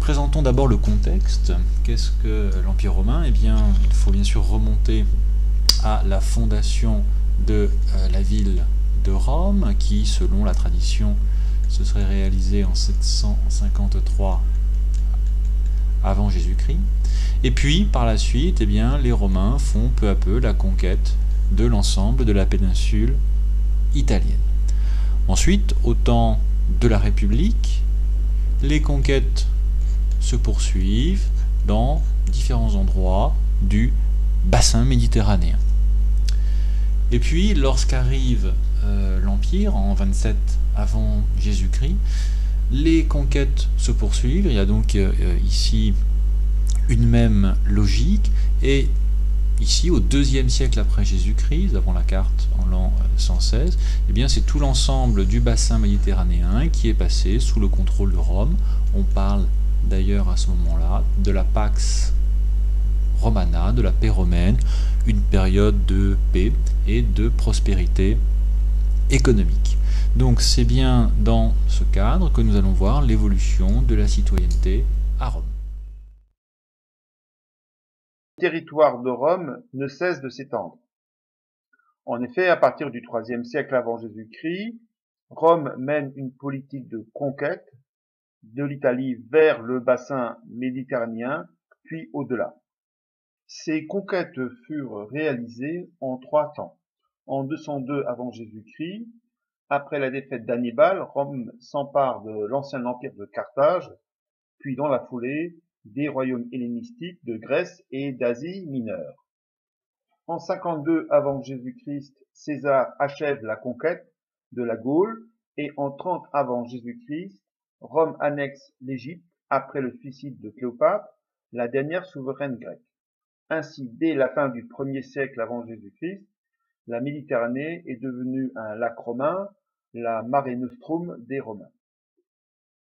Présentons d'abord le contexte. Qu'est-ce que l'Empire romain? Eh bien, il faut bien sûr remonter à la fondation de la ville de Rome, qui, selon la tradition, se serait réalisée en 753 avant Jésus-Christ. Et puis, par la suite, eh bien, les Romains font peu à peu la conquête de l'ensemble de la péninsule italienne. Ensuite, au temps de la République, les conquêtes se poursuivent dans différents endroits du bassin méditerranéen. Et puis, lorsqu'arrive l'Empire, en 27 avant Jésus-Christ, les conquêtes se poursuivent. Il y a donc ici une même logique. Et ici, au IIe siècle après Jésus-Christ, avant la carte en l'an 116, eh bien, c'est tout l'ensemble du bassin méditerranéen qui est passé sous le contrôle de Rome. On parle d'ailleurs à ce moment-là de la Pax Romana, de la paix romaine, une période de paix et de prospérité économique. Donc c'est bien dans ce cadre que nous allons voir l'évolution de la citoyenneté à Rome. Le territoire de Rome ne cesse de s'étendre. En effet, à partir du IIIe siècle avant Jésus-Christ, Rome mène une politique de conquête de l'Italie vers le bassin méditerranéen, puis au-delà. Ces conquêtes furent réalisées en 3 temps. En 202 avant Jésus-Christ, après la défaite d'Hannibal, Rome s'empare de l'ancien empire de Carthage, puis dans la foulée, des royaumes hellénistiques de Grèce et d'Asie mineure. En 52 avant Jésus-Christ, César achève la conquête de la Gaule et en 30 avant Jésus-Christ, Rome annexe l'Égypte après le suicide de Cléopâtre, la dernière souveraine grecque. Ainsi, dès la fin du 1er siècle avant Jésus-Christ, la Méditerranée est devenue un lac romain, la Mare Nostrum des Romains.